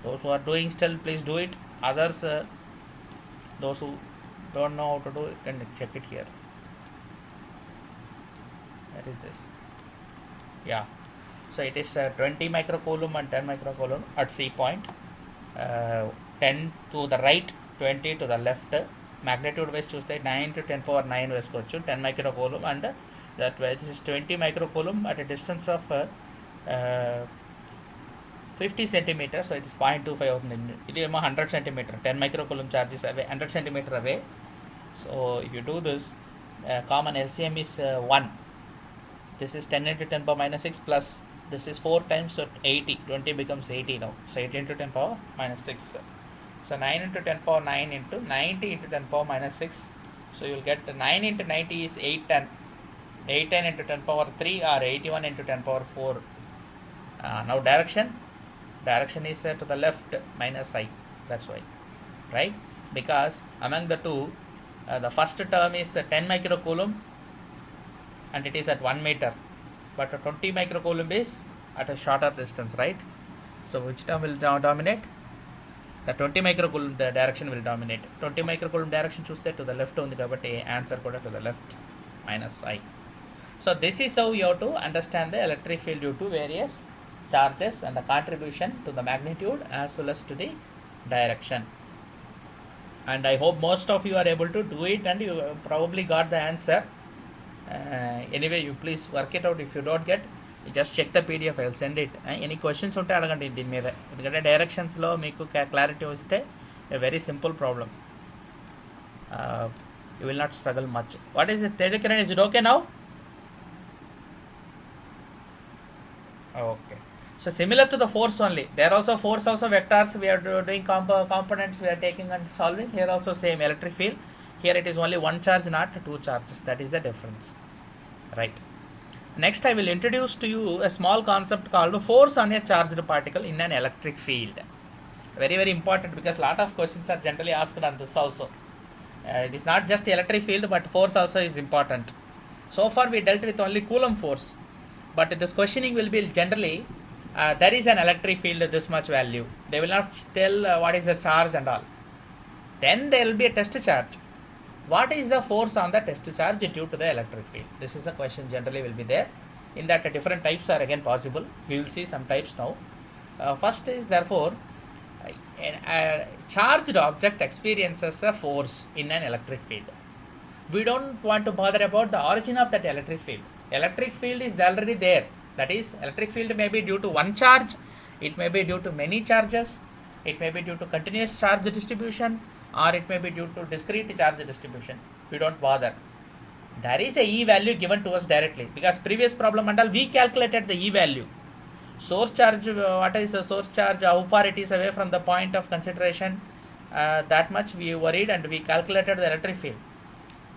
those who are doing still please do it. Others those who don't know how to do it can check it here. Where is this? Yeah, so it is 20 microcoulomb and 10 microcoulomb at C point. 10 to the right, 20 to the left. Magnitude wise చూస్తే 9 to 10 power 9 వేసుకోవచ్చు. 10 microcoulomb and that way this is 20 microcoulomb at a distance of 50 centimeters. So it is 0.25 అవుతుంది. ఇది ఏమో 100 centimeter. 10 microcoulomb charges away, 100 centimeter away. So if you do this, common LCM is 1. This is 10 into 10 power minus 6 plus this is 4 times, so 80. 20 becomes 80 now. So 8 into 10 power minus 6. So 9 into 10 power 9 into 90 into 10 power minus 6. So you will get 9 into 90 is 810. 810 into 10 power 3 or 81 into 10 power 4. Now direction is to the left minus I. That's why, right? Because among the two, the first term is 10 microcoulomb and it is at 1 meter, but 20 microcoulomb is at a shorter distance, right? So which term will dominate? The 20 microcoulomb direction will dominate. 20 microcoulomb direction చూస్తే to the left ఉంది కాబట్టి answer కూడా to the left minus I. So this is how you have to understand the electric field due to various charges and the contribution to the magnitude as well as to the direction. And I hope most of you are able to do it and you probably got the answer. Anyway, you please work it out. If you don't get, you just check the PDF. I will send it. Any questions ఉంటే అడగండి దీని మీద, ఎందుకంటే డైరెక్షన్స్లో మీకు clarity వస్తే a very simple problem. You will not struggle much. What is it, Tejakiran? Is it okay now? Okay. So similar to the force only. There also force also vectors. We are doing components. We are taking and solving. Here also same electric field. Here it is only one charge, not two charges. That is the difference. Right. Next, I will introduce to you a small concept called force on a charged particle in an electric field. Very, very important because lot of questions are generally asked on this also. It is not just electric field, but force also is important. So far, we dealt with only Coulomb force. But this questioning will be generally, there is an electric field this much value. They will not tell what is the charge and all. Then there will be a test charge. What is the force on the test charge due to the electric field? This is the question generally will be there. In that different types are again possible. We will see some types now. First is therefore, a charged object experiences a force in an electric field. We don't want to bother about the origin of that electric field. Electric field is already there. That is, electric field may be due to one charge, it may be due to many charges, it may be due to continuous charge distribution, or it may be due to discrete charge distribution. We don't bother. There is a E value given to us directly because previous problem and all we calculated the E value. Source charge, what is the source charge, how far it is away from the point of consideration, that much we worried and we calculated the electric field.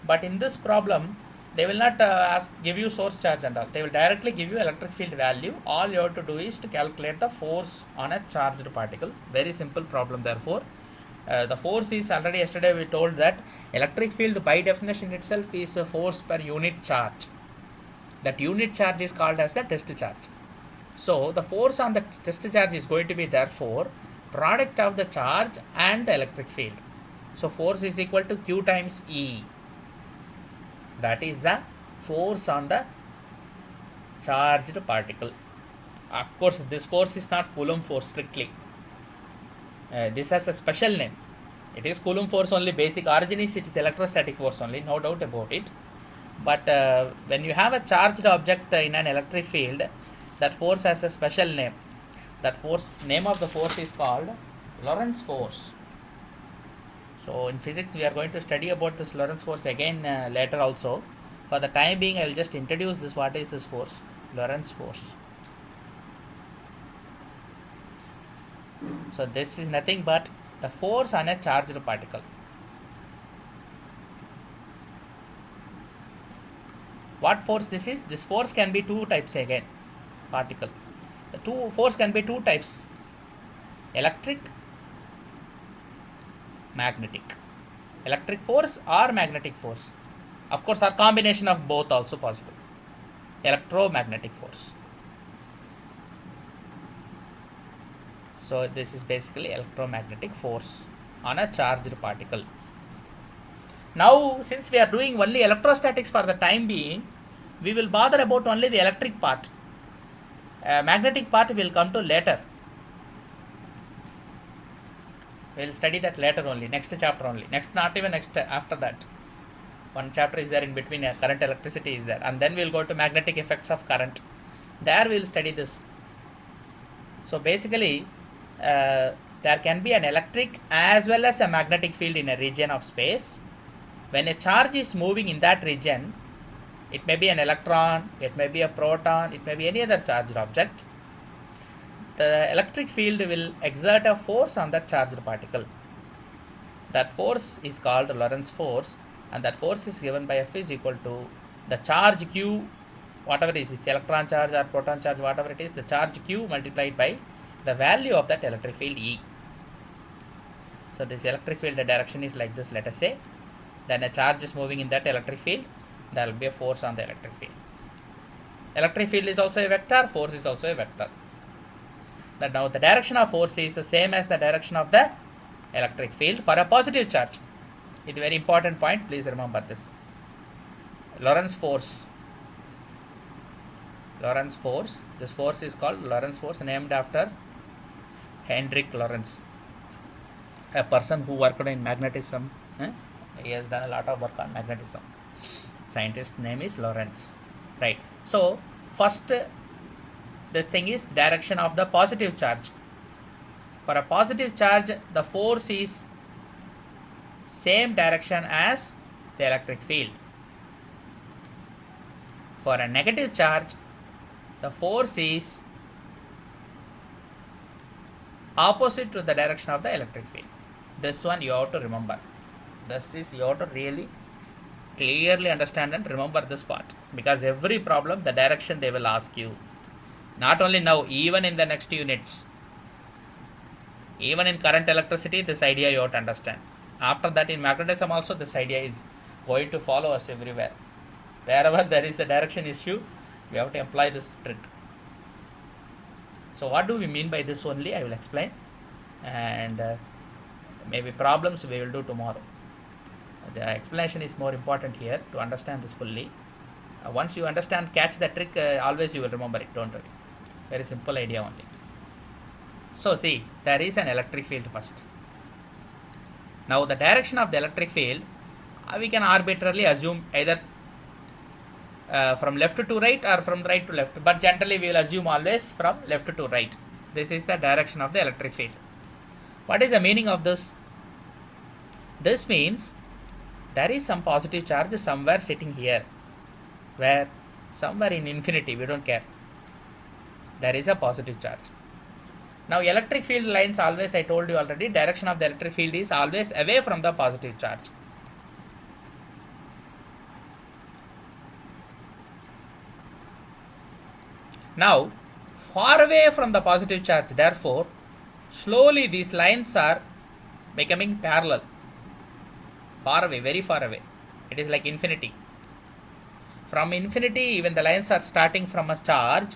But in this problem, they will not give you source charge and all. They will directly give you electric field value. All you have to do is to calculate the force on a charged particle. Very simple problem therefore. The force is already yesterday we told that electric field by definition itself is a force per unit charge. That unit charge is called as the test charge. So the force on the test charge is going to be therefore product of the charge and the electric field. So force is equal to Q times E. That is the force on the charged particle. Of course, this force is not Coulomb force strictly. This has a special name. It is Coulomb force only. Basic origin is it is electrostatic force only, no doubt about it. But when you have a charged object in an electric field, that force has a special name. That force, name of the force is called Lorentz force. So in physics we are going to study about this Lorentz force again later also. For the time being, I will just introduce this. What is this force? Lorentz force. So this is nothing but the force on a charged particle. What force this is? This force can be two types again. Particle. The force can be two types: electric, magnetic. Electric force or magnetic force. Of course, a combination of both also possible. Electromagnetic force. So this is basically electromagnetic force on a charged particle. Now, since we are doing only electrostatics for the time being, we will bother about only the electric part. Magnetic part will come to later. We will study that later only, next chapter only. Next, not even next, after that. One chapter is there in between, current electricity is there. And then we will go to magnetic effects of current. There we will study this. So basically, there can be an electric as well as a magnetic field in a region of space. When a charge is moving in that region, it may be an electron, it may be a proton, it may be any other charged object. The electric field will exert a force on that charged particle. That force is called Lorentz force, and that force is given by F is equal to the charge Q, whatever it is, it's electron charge or proton charge, whatever it is, the charge Q multiplied by the value of that electric field E. So this electric field, the direction is like this, let us say. Then a charge is moving in that electric field, there will be a force on the electric field. Electric field is also a vector, force is also a vector. that now the direction of force is the same as the direction of the electric field for a positive charge. It's a very important point, please remember this. Lorentz force. Lorentz force. This force is called Lorentz force, named after Heinrich Lorentz, a person who worked in magnetism. He has done a lot of work on magnetism. Scientist name is Lorentz. Right. So first, this thing is direction of the positive charge. For a positive charge, the force is same direction as the electric field. For a negative charge, the force is opposite to the direction of the electric field. This one you have to remember. This is you have to really clearly understand and remember this part, because every problem the direction they will ask you. Not only now, even in the next units. Even in current electricity, this idea you have to understand. After that, in magnetism also, this idea is going to follow us everywhere. Wherever there is a direction issue, we have to apply this trick. So what do we mean by this only, I will explain. And maybe problems we will do tomorrow. The explanation is more important here to understand this fully. Once you understand, catch the trick, always you will remember it, don't worry. Very simple idea only. So see, there is an electric field first. Now the direction of the electric field, we can arbitrarily assume either from left to right or from right to left, but generally we will assume always from left to right. This is the direction of the electric field. What is the meaning of this? This means there is some positive charge somewhere sitting here, where somewhere in infinity, we don't care, there is a positive charge. Now electric field lines, always I told you already, direction of the electric field is always away from the positive charge. Now far away from the positive charge, therefore slowly these lines are becoming parallel. Far away, very far away. It is like infinity. From infinity, even the lines are starting from a charge,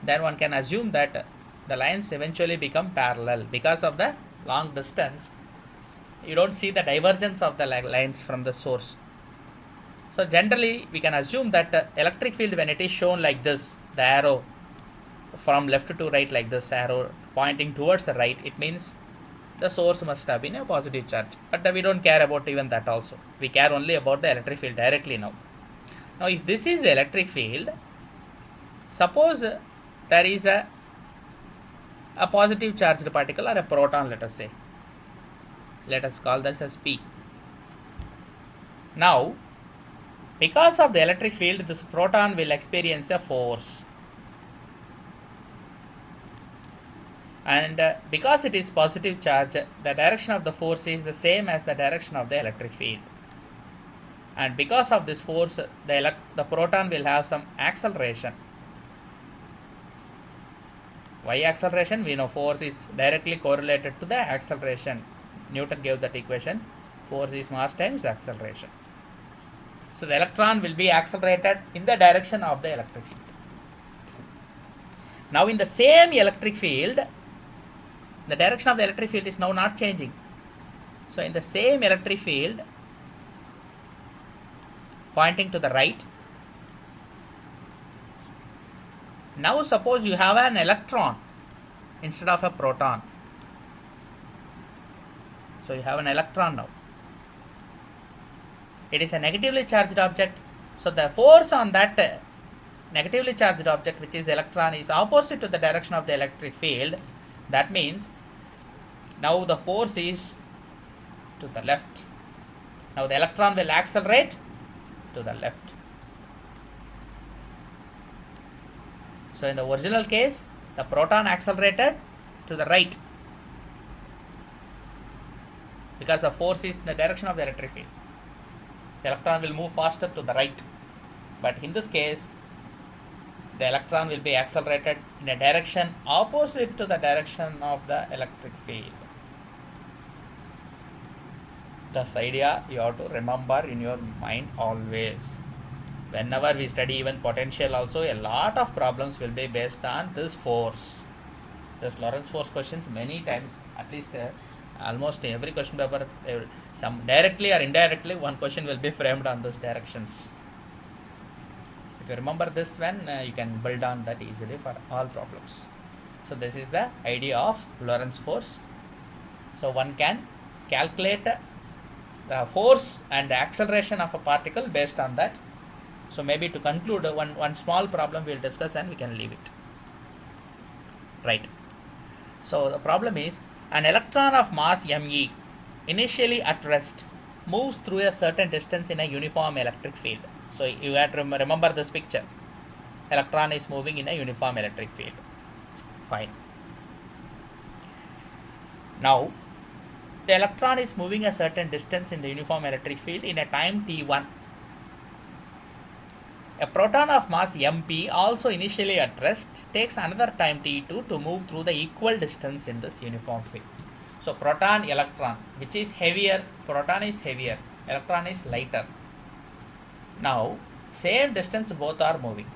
then one can assume that the lines eventually become parallel because of the long distance. You don't see the divergence of the lines from the source. So generally we can assume that electric field, when it is shown like this, the arrow from left to right like this, arrow pointing towards the right, it means the source must have been a positive charge. But we don't care about even that also. We care only about the electric field directly now. Now if this is the electric field, suppose there is a positive charged particle or a proton, let us say. Let us call that as P. Now, because of the electric field, this proton will experience a force. And because it is positive charge, the direction of the force is the same as the direction of the electric field. And because of this force, the proton will have some acceleration. Y acceleration, we know force is directly correlated to the acceleration. Newton gave that equation. Force is mass times acceleration. So the electron will be accelerated in the direction of the electric field. Now in the same electric field, the direction of the electric field is now not changing. So in the same electric field, pointing to the right, now suppose you have an electron instead of a proton. So you have an electron now. It is a negatively charged object. So the force on that negatively charged object, which is electron, is opposite to the direction of the electric field. That means now the force is to the left. Now the electron will accelerate to the left. So in the original case, the proton accelerated to the right because the force is in the direction of the electric field. The electron will move faster to the right. But in this case, the electron will be accelerated in a direction opposite to the direction of the electric field. This idea you have to remember in your mind always. Whenever we study even potential also, a lot of problems will be based on this force. There's Lorentz force questions many times, at least almost every question paper, some directly or indirectly, one question will be framed on those directions. If you remember this one, you can build on that easily for all problems. So this is the idea of Lorentz force. So one can calculate the force and the acceleration of a particle based on that. So maybe to conclude, one small problem we'll discuss and we can leave it. Right. So the problem is, an electron of mass me, initially at rest, moves through a certain distance in a uniform electric field. So you have to remember this picture. Electron is moving in a uniform electric field. Fine. Now, the electron is moving a certain distance in the uniform electric field in a time t1. A proton of mass mp, also initially at rest, takes another time t2 to move through the equal distance in this uniform field. So proton, electron, which is heavier? Proton is heavier, electron is lighter. Now, same distance both are moving.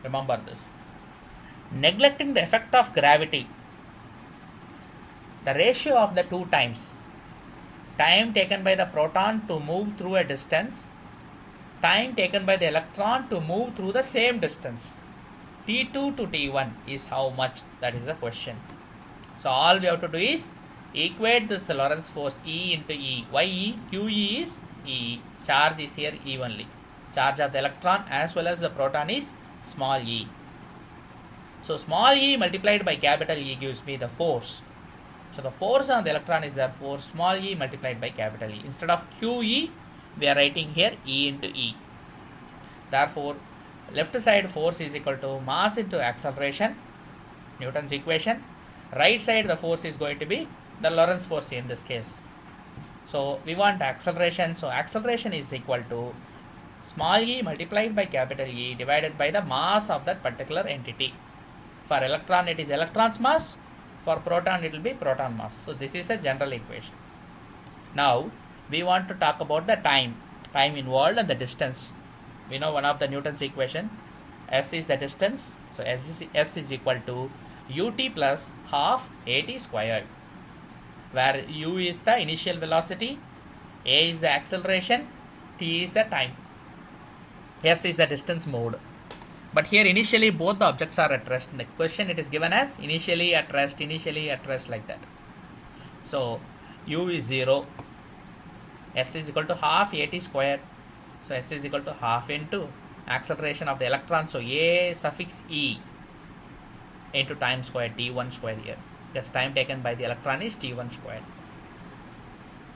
Remember this. Neglecting the effect of gravity, the ratio of the two times, time taken by the proton to move through a distance, time taken by the electron to move through the same distance, t2 to t1 is how much? That is the question. So all we have to do is equate this Lorentz force E into E. Why E? QE is E. Charge is here E only. Charge of the electron as well as the proton is small e. So small e multiplied by capital E gives me the force. So the force on the electron is therefore small e multiplied by capital E. Instead of QE, we are writing here E into E. Therefore, left side force is equal to mass into acceleration, Newton's equation. Right side the force is going to be the Lorentz force in this case. So we want acceleration. So acceleration is equal to small e multiplied by capital E divided by the mass of that particular entity. For electron it is electron's mass. For proton it will be proton mass. So this is the general equation. Now we want to talk about the time involved and the distance. We know one of the Newton's equation. S is the distance. So S is equal to ut plus half at squared, where u is the initial velocity, a is the acceleration, t is the time, s is the distance moved. But here initially both the objects are at rest. In the question it is given as initially at rest like that. So u is 0, s is equal to half at squared. So s is equal to half into acceleration of the electron. So a suffix e into time squared, t1 squared here, because time taken by the electron is t1 squared.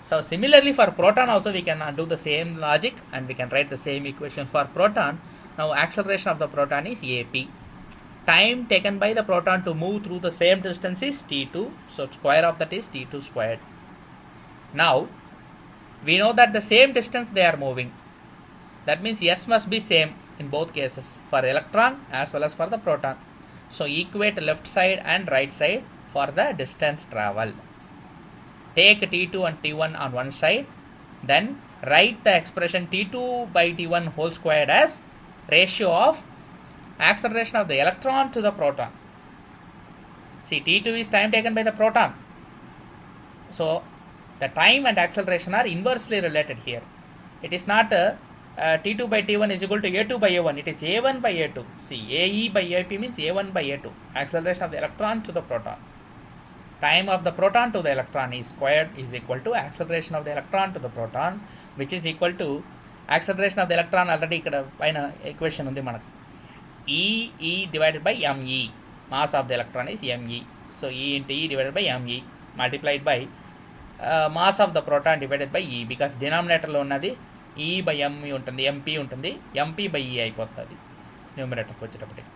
So similarly for proton also we can do the same logic and we can write the same equation for proton. Now acceleration of the proton is ap. Time taken by the proton to move through the same distance is t2. So square of that is t2 squared. Now we know that the same distance they are moving. That means s must be same in both cases, for electron as well as for the proton. So equate left side and right side for the distance traveled. Take t2 and t1 on one side, then write the expression t2 by t1 whole squared as ratio of acceleration of the electron to the proton. See, t2 is time taken by the proton. So the time and acceleration are inversely related here. It is not t2 by t1 is equal to a2 by a1. It is a1 by a2. See, ae by ap means a1 by a2. Acceleration of the electron to the proton. Time of the proton to the electron is squared is equal to acceleration of the electron to the proton, which is equal to acceleration of the electron already ikkada paina equation undi manaku. E divided by me. Mass of the electron is me. So E into E divided by me multiplied by mass of the proton divided by E, because denominator lo unnadi E by m ఉంటుంది, mp ఉంటుంది, mp by E అయిపోతుంది న్యూమరేటర్కి వచ్చేటప్పటికి.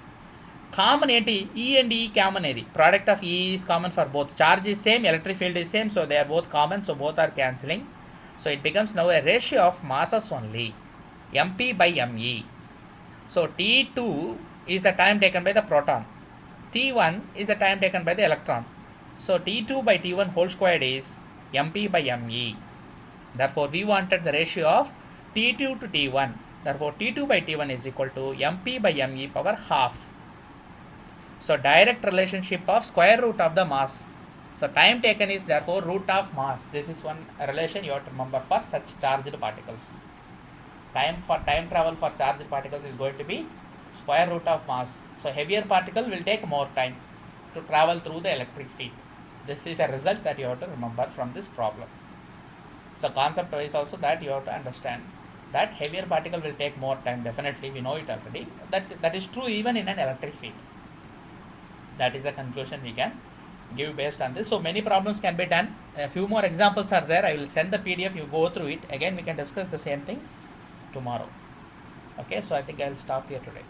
Common ఏంటి? E and E common ఏది? Product of E is common for both. Charge is same, electric field is same, so they are both common, so both are cancelling. So it becomes now a ratio of masses only, mp by me. So T2 is the time taken by the proton, T1 is the time taken by the electron. So T2 by T1 whole squared is mp by me. Therefore we wanted the ratio of T2 to T1. Therefore T2 by T1 is equal to mp by me power half. So direct relationship of square root of the mass. So time taken is therefore root of mass. This is one relation you have to remember for such charged particles. Time travel for charged particles is going to be square root of mass. So heavier particle will take more time to travel through the electric field. This is a result that you have to remember from this problem. So concept wise also that you have to understand that heavier particle will take more time. Definitely we know it already. That is true even in an electric field. That is a conclusion we can give based on this. So many problems can be done. A few more examples are there. I will send the PDF. You go through it. Again we can discuss the same thing tomorrow. Okay, so I think I will stop here today.